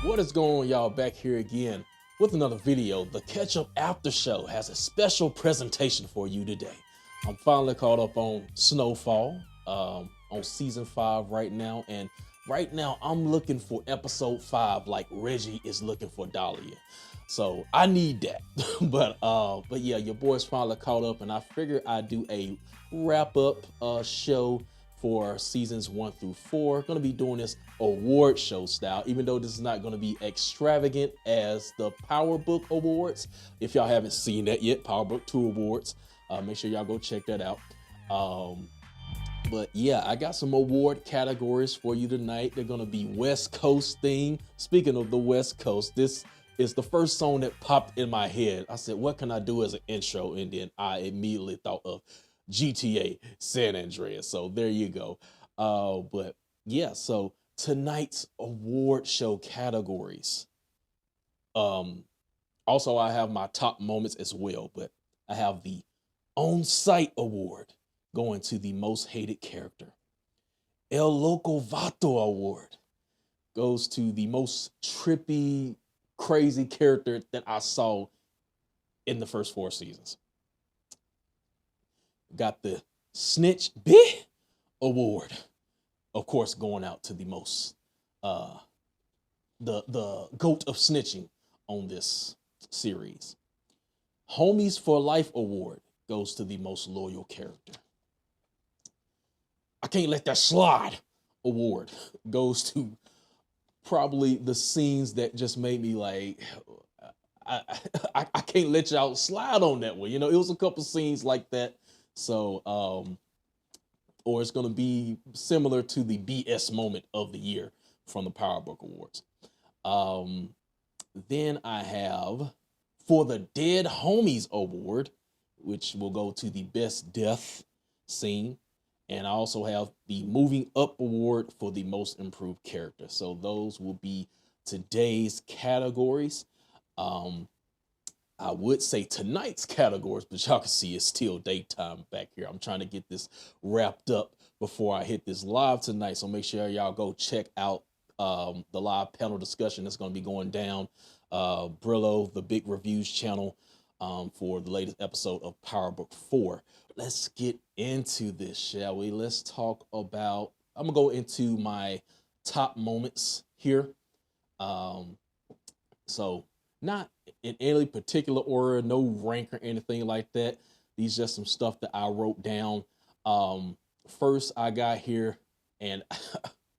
What is going on, y'all? Back here again with another video. The Catch Up After Show has a special presentation for you today. I'm finally caught up on Snowfall, on season 5 right now, and right now I'm looking for episode 5 like Reggie is looking for Dahlia. So I need that. but yeah, your boy's finally caught up, and I figured I'd do a wrap up show for seasons 1 through 4. Gonna be doing this award show style, even though this is not gonna be extravagant as the Power Book Awards. If y'all haven't seen that yet, Power Book 2 Awards, make sure y'all go check that out. But yeah, I got some award categories for you tonight. They're gonna be West Coast theme. Speaking of the West Coast, this is the first song that popped in my head. I said, what can I do as an intro? And then I immediately thought of GTA San Andreas. So there you go. But yeah, so tonight's award show categories. Also, I have my top moments as well, but I have the on-site award going to the most hated character. El Loco Vato award goes to the most trippy, crazy character that I saw in the first 4 seasons. Got the Snitch Bih award, of course, going out to the most the GOAT of snitching on this series. Homies for Life award goes to the most loyal character. I Can't Let That Slide award goes to probably the scenes that just made me like, I can't let y'all slide on that one. You know, it was a couple scenes like that. So, or it's going to be similar to the BS moment of the year from the Power Book Awards. Then I have for the Dead Homies award, which will go to the best death scene. And I also have the Moving Up award for the most improved character. So those will be today's categories. I would say tonight's categories, but y'all can see it's still daytime back here. I'm trying to get this wrapped up before I hit this live tonight. So make sure y'all go check out the live panel discussion that's going to be going down Brillo, the Big Reviews channel, for the latest episode of Power Book 4. Let's get into this, shall we? Let's talk about, I'm going to go into my top moments here. So not in any particular order, no rank or anything like that. These just some stuff that I wrote down. First I got here, and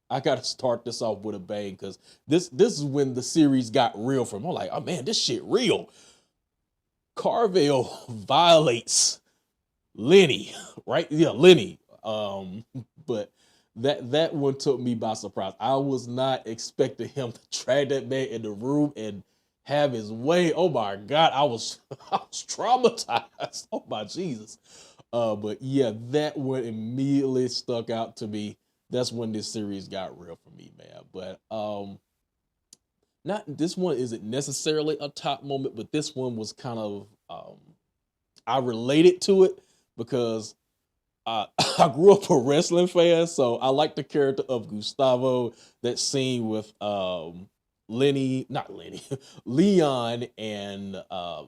I got to start this off with a bang, because this is when the series got real for me. I'm like, oh man, this shit real. Carvel violates Lenny, right? Yeah, Lenny. But that one took me by surprise. I was not expecting him to drag that man in the room and have his way. Oh my God, I was traumatized. Oh my Jesus. But yeah, that one immediately stuck out to me. That's when this series got real for me, man. But not this one isn't necessarily a top moment, but this one was kind of I related to it because I grew up a wrestling fan, so I like the character of Gustavo. That scene with Leon and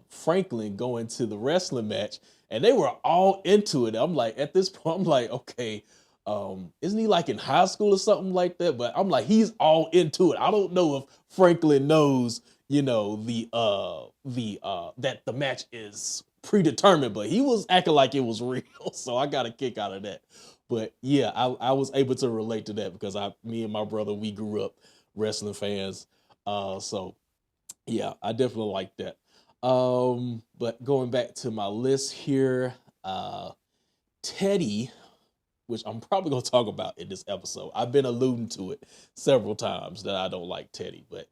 Franklin going to the wrestling match, and they were all into it. I'm like, at this point, I'm like, okay, isn't he like in high school or something like that? But I'm like, he's all into it. I don't know if Franklin knows, you know, that the match is predetermined, but he was acting like it was real. So I got a kick out of that. But yeah, I was able to relate to that because me and my brother, we grew up wrestling fans. So yeah, I definitely like that. But going back to my list here, Teddy, which I'm probably going to talk about in this episode. I've been alluding to it several times that I don't like Teddy, but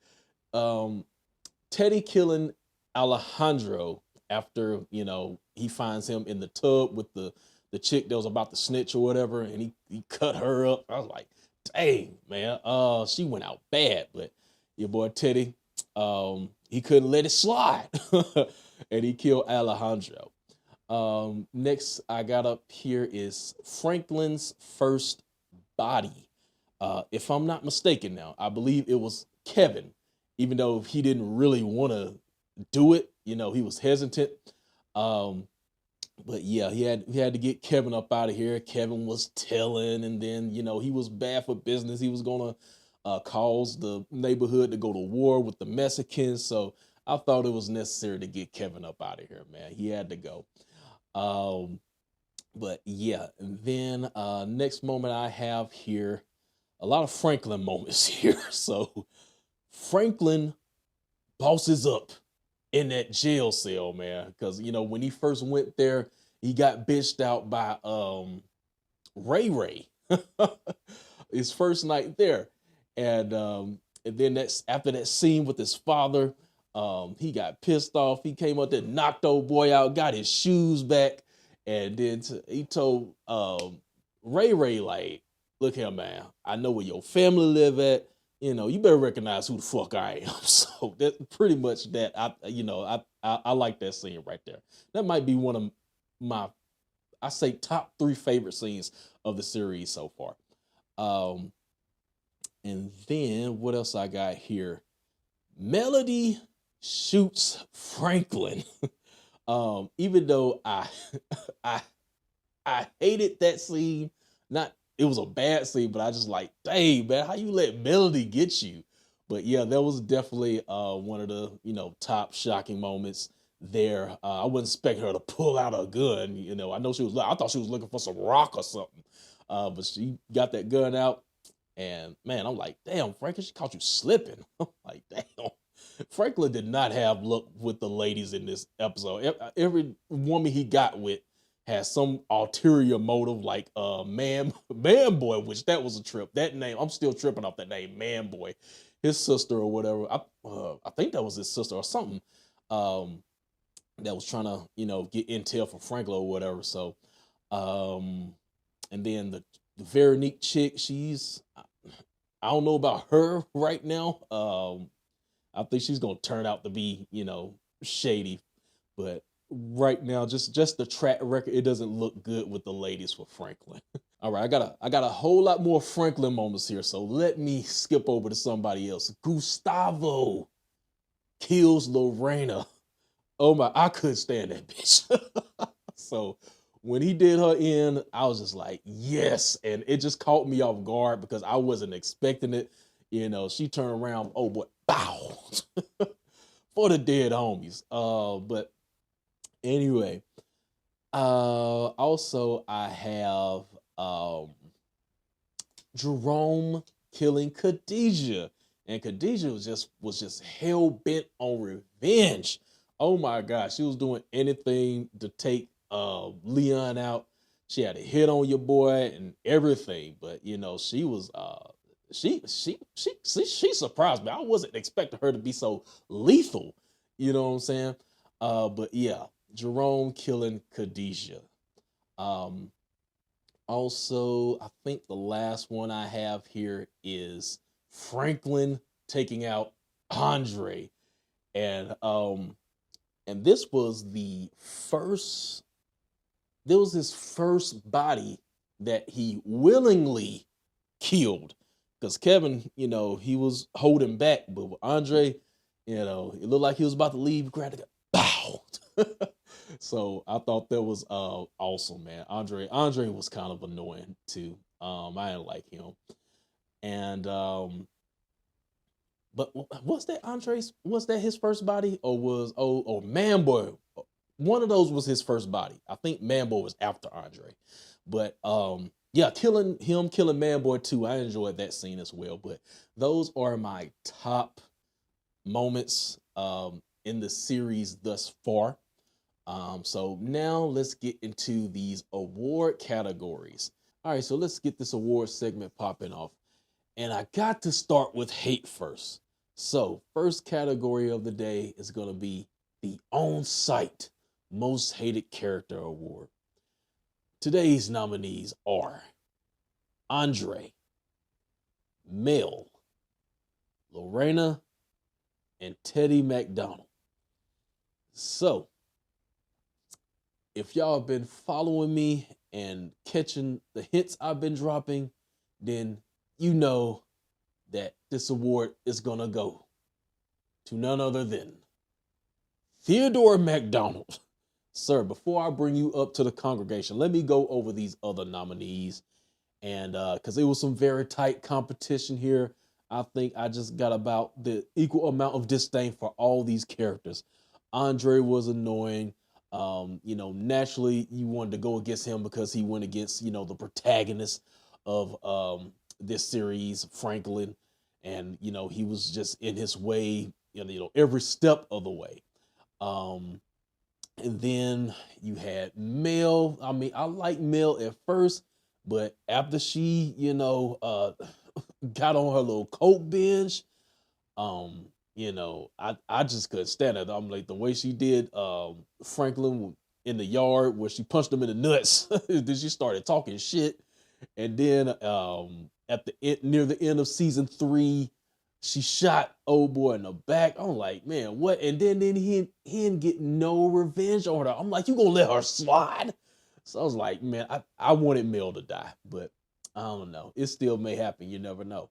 Teddy killing Alejandro after, you know, he finds him in the tub with the chick that was about to snitch or whatever, and he cut her up. I was like, dang, man, she went out bad. But your boy Teddy, he couldn't let it slide, and he killed Alejandro. Next I got up here is Franklin's first body. If I'm not mistaken now, I believe it was Kevin even though he didn't really want to do it, you know, he was hesitant. Um, but yeah, he had to get Kevin up out of here. Kevin was telling, and then you know he was bad for business. He was gonna cause the neighborhood to go to war with the Mexicans. So I thought it was necessary to get Kevin up out of here, man. He had to go. Um, but yeah, and then next moment I have here, a lot of Franklin moments here. So Franklin bosses up in that jail cell, man. Because you know, when he first went there, he got bitched out by Ray Ray. His first night there. And then that's after that scene with his father, he got pissed off. He came up there, knocked old boy out, got his shoes back, and then he told Ray Ray, like, look here, man, I know where your family live at. You know, you better recognize who the fuck I am. So that pretty much that. I like that scene right there. That might be one of my, I say, top 3 favorite scenes of the series so far. And then what else I got here? Melody shoots Franklin. Even though I I hated that scene. Not it was a bad scene, but I just like, dang, man, how you let Melody get you? But yeah, that was definitely one of the, you know, top shocking moments there. I wasn't expecting her to pull out a gun. You know, I thought she was looking for some rock or something. But she got that gun out, and man, I'm like, damn, Franklin, she caught you slipping. I'm like, damn. Franklin did not have luck with the ladies in this episode. Every woman he got with has some ulterior motive, like man boy, which that was a trip. That name, I'm still tripping off that name, man boy. His sister or whatever. I think that was his sister or something. That was trying to, you know, get intel for Franklin or whatever. So, and then the very neat chick, I don't know about her right now. I think she's gonna turn out to be, you know, shady, but right now, just the track record, it doesn't look good with the ladies for Franklin. All right, I got a whole lot more Franklin moments here, so let me skip over to somebody else. Gustavo kills Lorena. Oh my, I couldn't stand that bitch. So when he did her in, I was just like, yes. And it just caught me off guard because I wasn't expecting it. You know, she turned around, oh boy, bow, for the dead homies. But anyway, also I have Jerome killing Khadijah. And Khadijah was just hell bent on revenge. Oh my gosh, she was doing anything to take Leon out. She had a hit on your boy and everything, but you know, she was she surprised me. I wasn't expecting her to be so lethal. You know what I'm saying? But yeah, Jerome killing Khadijah. Um, Also, I think the last one I have here is Franklin taking out Andre. And this was his first body that he willingly killed. Because Kevin, you know, he was holding back, but with Andre, you know, it looked like he was about to leave, grabbed the gun, bow. So I thought that was awesome, man. Andre was kind of annoying too. I didn't like him. And but was that his first body, or was Man Boy? One of those was his first body. I think Man Boy was after Andre. But yeah, killing Man Boy too. I enjoyed that scene as well. But those are my top moments in the series thus far. So now let's get into these award categories. All right, so let's get this award segment popping off. And I got to start with hate first. So first category of the day is going to be the on-site most hated character award. Today's nominees are Andre, Mel, Lorena, and Teddy McDonald. So if y'all have been following me and catching the hints I've been dropping, then you know that this award is gonna go to none other than Theodore McDonald. Sir, before I bring you up to the congregation, let me go over these other nominees. And because it was some very tight competition here, I think I just got about the equal amount of disdain for all these characters. Andre was annoying. Naturally you wanted to go against him because he went against, the protagonist of this series, Franklin, and he was just in his way, every step of the way. And then you had Mel. I mean, I liked Mel at first, but after she, got on her little coke binge, I just couldn't stand it. I'm like the way she did Franklin in the yard where she punched him in the nuts. Then she started talking shit. And then at the end, near the end of season 3, she shot old boy in the back. I'm like, man, what? And then he didn't get no revenge on her. I'm like, you gonna let her slide? So I was like, man, I wanted Mel to die, but I don't know. It still may happen. You never know.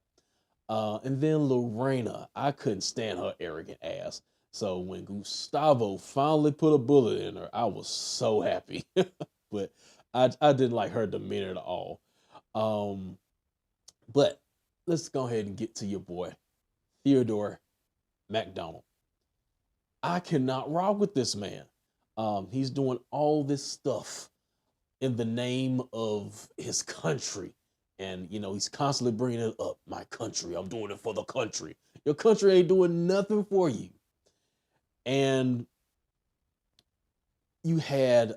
And then Lorena, I couldn't stand her arrogant ass. So when Gustavo finally put a bullet in her, I was so happy. But I didn't like her demeanor at all. But let's go ahead and get to your boy, Theodore McDonald. I cannot rock with this man. He's doing all this stuff in the name of his country. And, he's constantly bringing it up. My country, I'm doing it for the country. Your country ain't doing nothing for you. And you had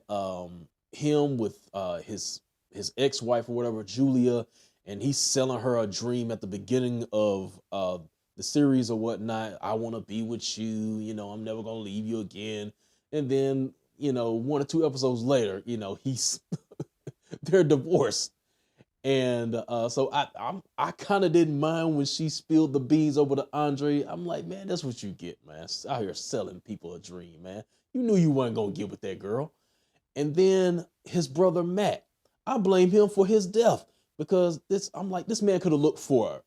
him with his ex-wife or whatever, Julia, and he's selling her a dream at the beginning of the series or whatnot. I want to be with you. I'm never going to leave you again. And then, 1 or 2 episodes later, he's they're divorced. And so I kind of didn't mind when she spilled the beans over to Andre. I'm like, man, that's what you get, man. Out here selling people a dream, man. You knew you weren't gonna get with that girl. And then his brother Matt, I blame him for his death because I'm like, this man could have looked for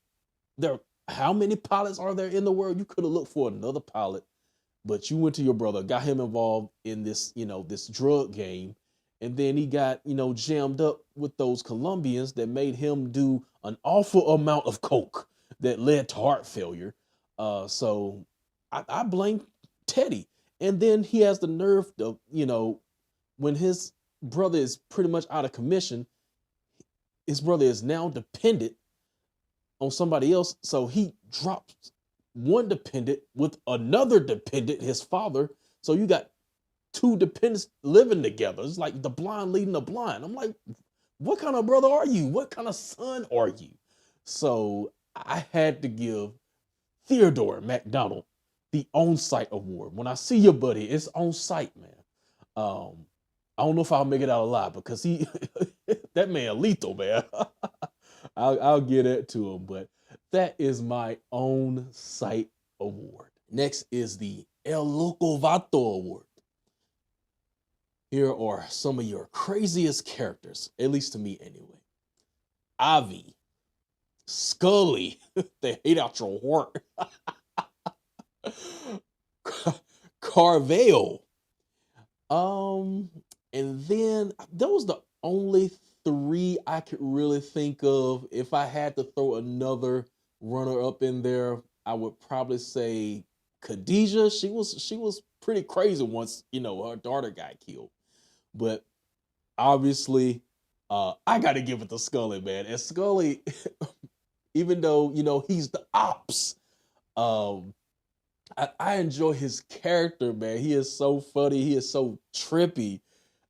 there. How many pilots are there in the world? You could have looked for another pilot, but you went to your brother, got him involved in this, this drug game. And then he got, jammed up with those Colombians that made him do an awful amount of coke that led to heart failure. So I blame Teddy. And then he has the nerve to, when his brother is pretty much out of commission, his brother is now dependent on somebody else. So he drops one dependent with another dependent, his father. So you got 2 dependents living together. It's like the blind leading the blind. I'm like, what kind of brother are you? What kind of son are you? So I had to give Theodore McDonald the on-site award. When I see your buddy, it's on-site, man. I don't know if I'll make it out alive because he, that man lethal, man. I'll get it to him, but that is my on-site award. Next is the El Loco Vato Award. Here are some of your craziest characters, at least to me anyway. Avi, Scully, they hate out your heart. Carvale. And then that was the only 3 I could really think of. If I had to throw another runner up in there, I would probably say Khadijah. She was pretty crazy once, her daughter got killed. But obviously, I got to give it to Scully, man. And Scully, even though, he's the ops, I enjoy his character, man. He is so funny. He is so trippy.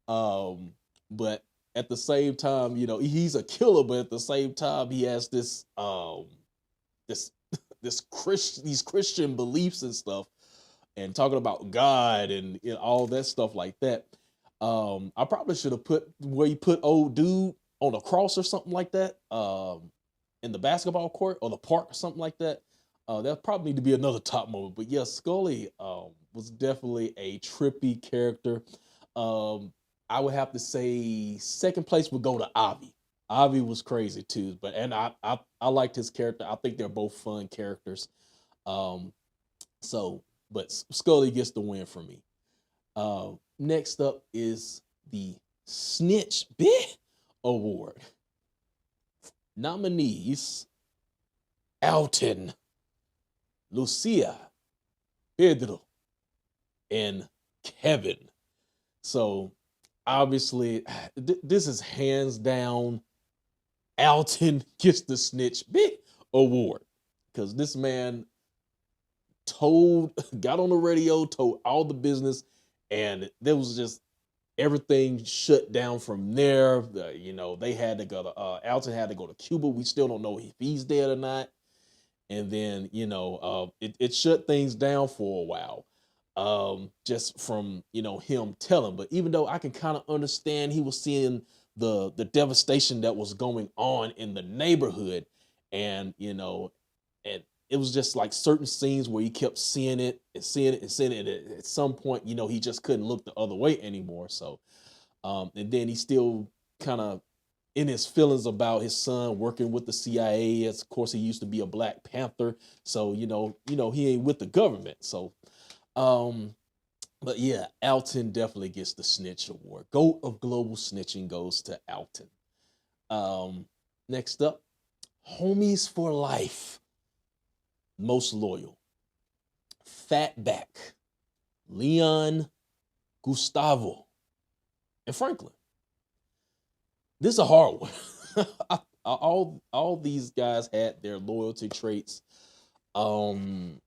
But at the same time, he's a killer, but at the same time, he has this, these Christian beliefs and stuff, and talking about God and all that stuff like that. I probably should have put where you put old dude on a cross or something like that, in the basketball court or the park or something like that. That probably need to be another top moment. But yeah, Scully was definitely a trippy character. I would have to say second place would go to Avi. Avi was crazy too, but I liked his character. I think they're both fun characters. So but Scully gets the win for me. Next up is the Snitch Bit Award. Nominees: Alton, Lucia, Pedro, and Kevin. So obviously, this is hands down. Alton gets the Snitch Bit Award because this man got on the radio, told all the business, and there was just everything shut down from there. They had to go to Alton had to go to Cuba. We still don't know if he's dead or not. And then it shut things down for a while, just from him telling. But even though I can kind of understand, he was seeing the devastation that was going on in the neighborhood, and and it was just like certain scenes where he kept seeing it and seeing it and seeing it. And at some point, he just couldn't look the other way anymore. So, and then he still kind of in his feelings about his son working with the CIA. As of course, he used to be a Black Panther, so he ain't with the government. So, but yeah, Alton definitely gets the Snitch Award. GOAT of global snitching goes to Alton. Next up, Homies for Life. Most loyal. Fatback, Leon, Gustavo, and Franklin. This is a hard one. all these guys had their loyalty traits. I'm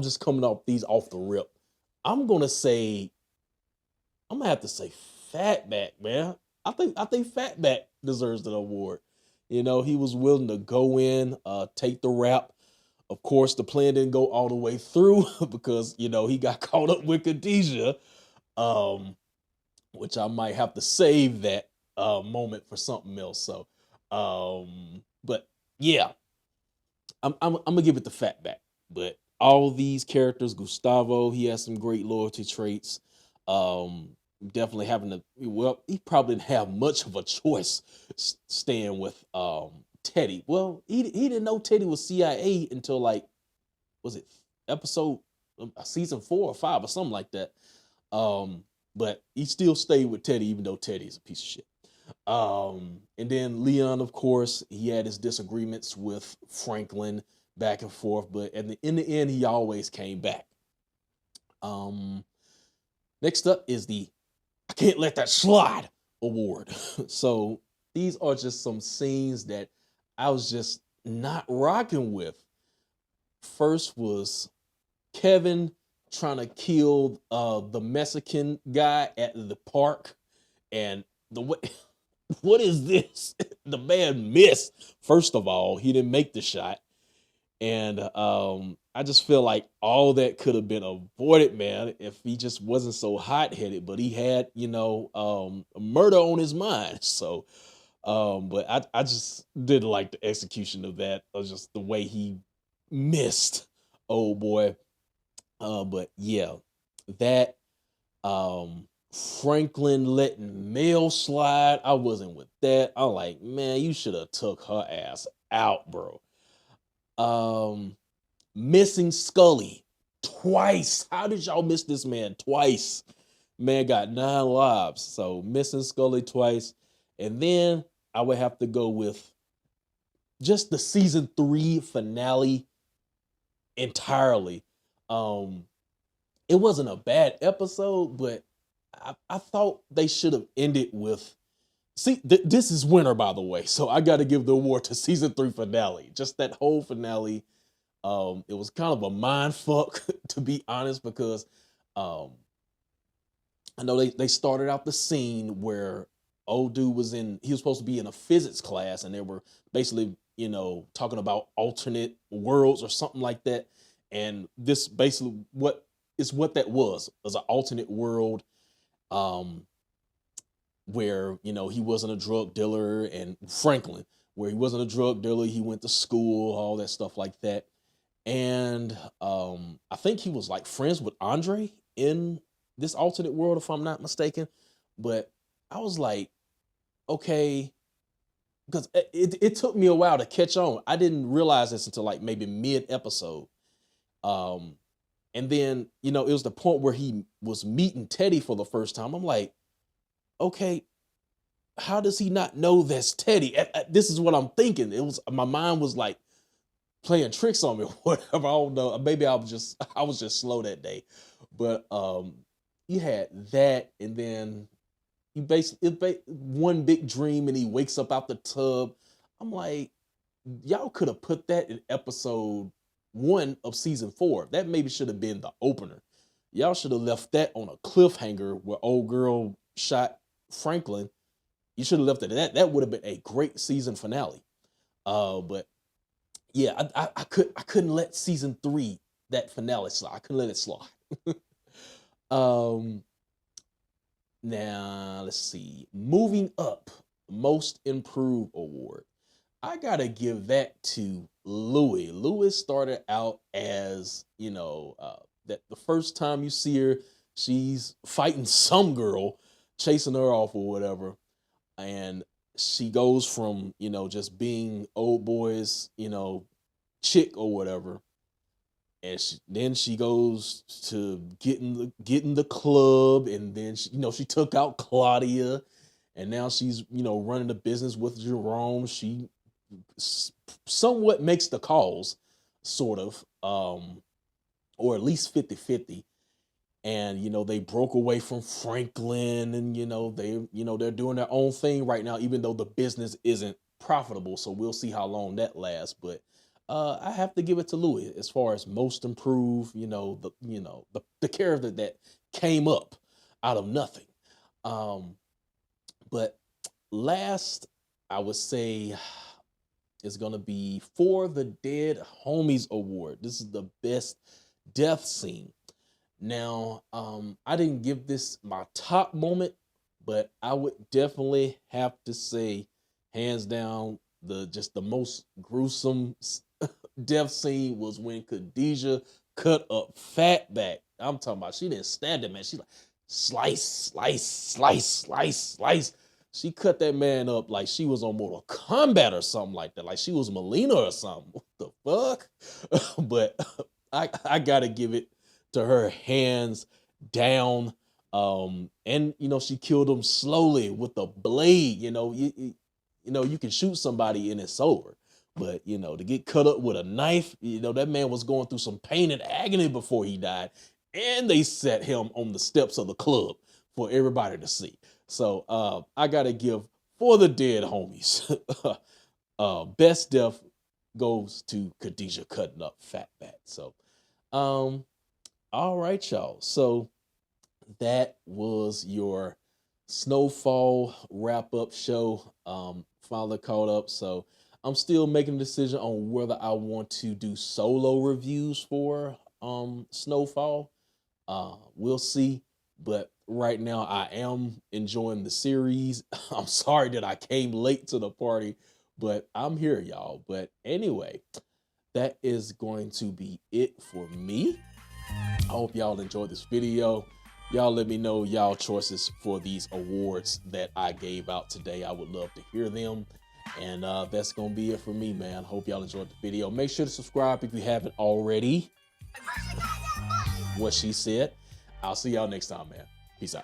just coming off these off the rip. I'm gonna have to say Fatback, man. I think Fatback deserves the award. He was willing to go in, take the rap. Of course, the plan didn't go all the way through because he got caught up with Khadijah, which I might have to save that moment for something else. So, but yeah, I'm gonna give it the Fatback. But all these characters, Gustavo, he has some great loyalty traits. Definitely he probably didn't have much of a choice staying with Teddy. Well, he didn't know Teddy was CIA until was it episode season 4 or 5 or something like that. But he still stayed with Teddy even though Teddy is a piece of shit. And then Leon, of course, he had his disagreements with Franklin back and forth, but in the end, he always came back. Next up is the I Can't Let That Slide Award. So these are just some scenes that I was just not rocking with. First was Kevin trying to kill the Mexican guy at the park, and the way what is this? The man missed. First of all, he didn't make the shot. And I just feel like all that could have been avoided, man, if he just wasn't so hot-headed. But he had, murder on his mind. So, but I just didn't like the execution of that, or just the way he missed, old boy. But yeah, that Franklin letting Mel slide, I wasn't with that. I'm like, man, you should have took her ass out, bro. Missing Scully twice. How did y'all miss this man twice? Man got 9 lives. So missing Scully twice. And then I would have to go with just the season 3 finale entirely. It wasn't a bad episode, but I thought they should have ended with this is winter, by the way. So I got to give the award to season 3 finale. Just that whole finale. It was kind of a mind fuck, to be honest, because I know they started out the scene where old dude he was supposed to be in a physics class, and they were basically, talking about alternate worlds or something like that. And this basically what that was an alternate world, where, he wasn't a drug dealer, and Franklin, where he wasn't a drug dealer, he went to school, all that stuff like that. And I think he was like friends with Andre in this alternate world, if I'm not mistaken. But I was like, okay, because it took me a while to catch on. I didn't realize this until like maybe mid episode. Um, and then, you know, it was the point where he was meeting Teddy for the first time. I'm like, okay, how does he not know that's Teddy? This is what I'm thinking. It was, my mind was like playing tricks on me, whatever. I don't know. Maybe I was just slow that day. But you had that, and then he basically one big dream, and he wakes up out the tub. I'm like, y'all could have put that in episode 1 of season 4. That maybe should have been the opener. Y'all should have left that on a cliffhanger where old girl shot Franklin. You should have left it at that. That would have been a great season finale. But yeah, I couldn't let season 3, that finale, slide. I couldn't let it slide. Now let's see. Moving up, most improved award. I gotta give that to Louis. Louis started out as, you know, that the first time you see her, she's fighting some girl, chasing her off or whatever. And she goes from, you know, just being old boy's, you know, chick or whatever. And then she goes to getting the club, and then she, you know, she took out Claudia, and now she's, you know, running the business with Jerome. She somewhat makes the calls, sort of, or at least 50-50. And, you know, they broke away from Franklin, and, you know, they're doing their own thing right now, even though the business isn't profitable. So we'll see how long that lasts. But I have to give it to Louis as far as most improved, you know, the character that came up out of nothing. But last, I would say, is going to be for the Dead Homies Award. This is the best death scene. Now, I didn't give this my top moment, but I would definitely have to say, hands down, the most gruesome death scene was when Khadijah cut up Fatback. I'm talking about, she didn't stand it, man. She like slice, slice, slice, slice, slice. She cut that man up like she was on Mortal Kombat or something like that. Like she was Melina or something. What the fuck? But I gotta give it to her, hands down. And you know, she killed him slowly with a blade. You know, you know, you can shoot somebody and it's over. But, you know, to get cut up with a knife, you know, that man was going through some pain and agony before he died. And they set him on the steps of the club for everybody to see. So I got to give for the Dead Homies. Best death goes to Khadijah cutting up Fatback. So, all right, y'all. So that was your Snowfall wrap-up show. Finally caught up. So I'm still making a decision on whether I want to do solo reviews for Snowfall. We'll see. But right now I am enjoying the series. I'm sorry that I came late to the party, but I'm here, y'all. But anyway, that is going to be it for me. I hope y'all enjoyed this video. Y'all let me know y'all choices for these awards that I gave out today. I would love to hear them. And that's going to be it for me, man. Hope y'all enjoyed the video. Make sure to subscribe if you haven't already. What she said. I'll see y'all next time, man. Peace out.